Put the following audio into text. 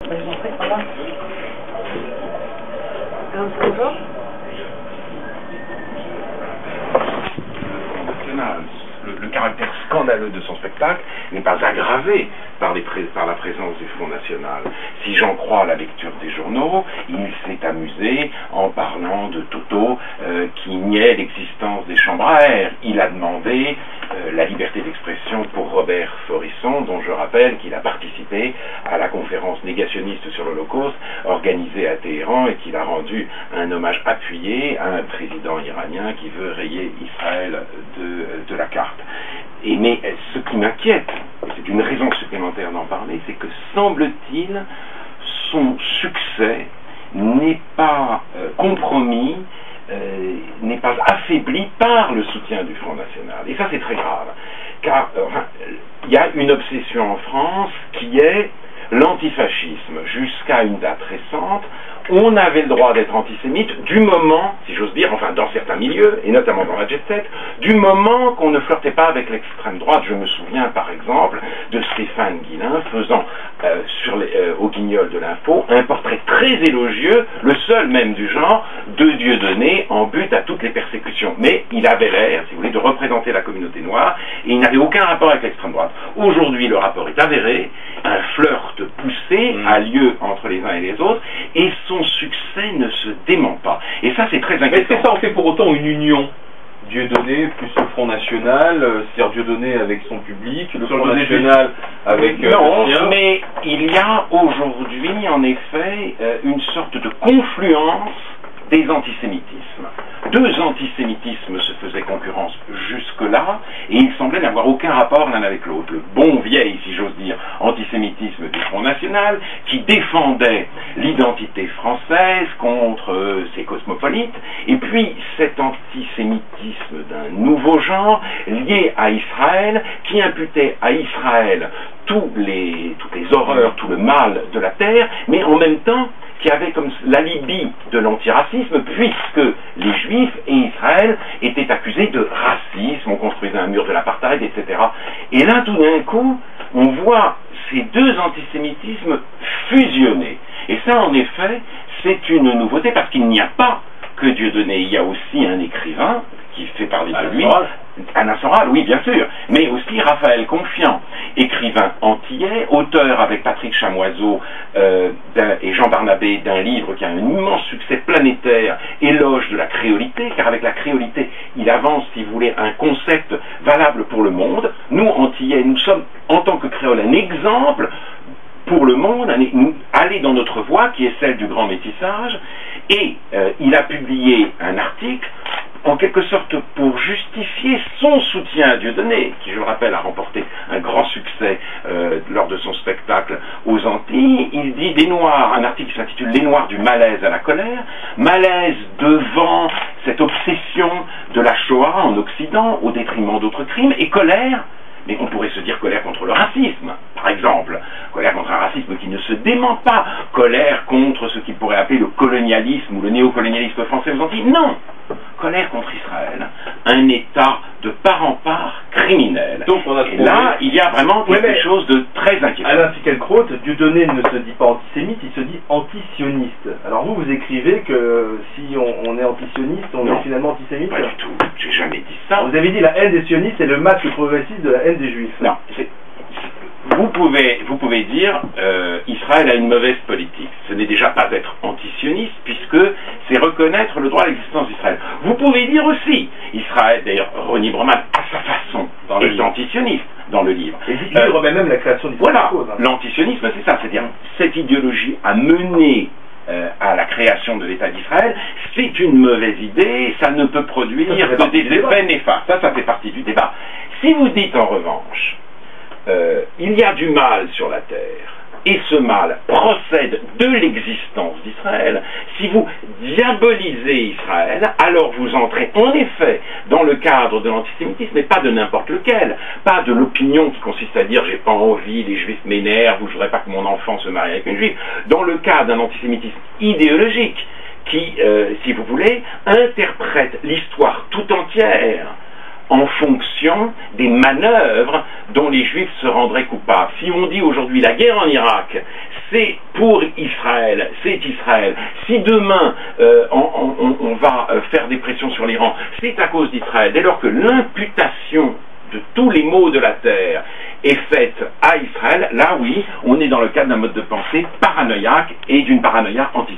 Le caractère scandaleux de son spectacle n'est pas aggravé par la présence du Front National. Si j'en crois la lecture des journaux, il s'est amusé en parlant de Toto qui niait l'existence des chambres à air. Il a demandé la liberté d'expression pour Robert Faurisson, dont je rappelle qu'il a participé à la conférence négationniste sur l'Holocauste organisée à Téhéran et qu'il a rendu un hommage appuyé à un président iranien qui veut rayer Israël de la carte. Mais ce qui m'inquiète, et c'est une raison supplémentaire d'en parler, c'est que semble-t-il son succès n'est pas compromis, n'est pas affaibli par le soutien du Front National. Et ça c'est très grave, car il y a une obsession en France qui est l'antifascisme. Jusqu'à une date récente, on avait le droit d'être antisémite du moment, si j'ose dire, enfin dans certains milieux, et notamment dans la jet set, du moment qu'on ne flirtait pas avec l'extrême droite. Je me souviens par exemple de Stéphane Guillain faisant au Guignol de l'Info un portrait très élogieux, le seul même du genre, de Dieudonné en but à toutes les persécutions. Mais il avait l'air, si vous voulez, de représenter la communauté noire, et il n'avait aucun rapport avec l'extrême droite. Aujourd'hui, le rapport est avéré, un flirt poussé a lieu entre les uns et les autres, et son succès ne se dément pas. Et ça, c'est très inquiétant. Mais est-ce que ça en fait pour autant une union? Dieudonné plus le Front National, c'est-à-dire Dieudonné avec son public, le Front National avec non, mais il y a aujourd'hui, en effet, une sorte de confluence des antisémitismes. Deux antisémitismes se faisaient concurrence jusque-là, et ils semblaient n'avoir aucun rapport l'un avec l'autre. Le bon vieil, si j'ose dire, antisémitisme du Front National, qui défendait l'identité française contre ces cosmopolites, et puis cet antisémitisme d'un nouveau genre, lié à Israël, qui imputait à Israël toutes les horreurs, tout le mal de la terre, mais en même temps qui avait comme l'alibi de l'antiracisme, puisque les Juifs et Israël étaient accusés de racisme, on construisait un mur de l'apartheid, etc. Et là, tout d'un coup, on voit ces deux antisémitismes fusionner. Et ça, en effet, c'est une nouveauté, parce qu'il n'y a pas que Dieudonné, il y a aussi un écrivain qui fait parler de lui, Alain Soral, oui, bien sûr, mais aussi Raphaël Confiant, écrivain antillais, auteur avec Patrick Chamoiseau et Jean Barnabé d'un livre qui a un immense succès planétaire, éloge de la créolité, car avec la créolité, il avance, si vous voulez, un concept valable pour le monde. Nous, antillais, nous sommes, en tant que créoles, un exemple pour le monde, aller dans notre voie, qui est celle du grand métissage, et il a publié un article, en quelque sorte pour justifier son soutien à Dieudonné, qui, je le rappelle, a remporté un grand succès lors de son spectacle aux Antilles. Il dit des Noirs, un article qui s'intitule « Les Noirs du malaise à la colère », malaise devant cette obsession de la Shoah en Occident, au détriment d'autres crimes, et colère, mais on pourrait se dire colère contre le racisme, par exemple, colère contre un racisme qui ne se dément pas, colère contre ce qu'il pourrait appeler le colonialisme ou le néocolonialisme français aux Antilles, non, colère contre Israël, un État de part en part criminel. Donc on a et là, il y a vraiment quelque chose de très inquiétant. Alain Finkielkraut, Dieudonné ne se dit pas antisémite, il se dit antisioniste. Alors vous écrivez que si on est antisioniste, on est finalement antisémite? Pas du tout, j'ai jamais dit ça. Vous avez dit la haine des sionistes, c'est le match progressiste de la haine des juifs. Non, vous pouvez dire Israël a une mauvaise politique. Ce n'est déjà pas être antisioniste, puisque c'est reconnaître le droit à l'existence d'Israël. Vous pouvez dire aussi Israël, d'ailleurs Ronnie Broman, à sa façon, est antisioniste dans le livre. Et il remet même la création d'Israël. Voilà, l'antisionisme, c'est ça, c'est-à-dire cette idéologie a mené à la création de l'État d'Israël, c'est une mauvaise idée, ça ne peut produire que des effets néfastes. Ça fait partie du débat. Si vous dites en revanche, il y a du mal sur la terre, et ce mal procède de l'existence d'Israël, si vous diabolisez Israël, alors vous entrez en effet dans le cadre de l'antisémitisme, mais pas de n'importe lequel, pas de l'opinion qui consiste à dire j'ai pas envie, les juifs m'énervent, ou je voudrais pas que mon enfant se marie avec une juive, dans le cadre d'un antisémitisme idéologique qui, si vous voulez, interprète l'histoire tout entière en fonction des manœuvres dont les Juifs se rendraient coupables. Si on dit aujourd'hui la guerre en Irak, c'est pour Israël, c'est Israël. Si demain on va faire des pressions sur l'Iran, c'est à cause d'Israël. Dès lors que l'imputation de tous les maux de la terre est faite à Israël, là oui, on est dans le cadre d'un mode de pensée paranoïaque et d'une paranoïa antisémite.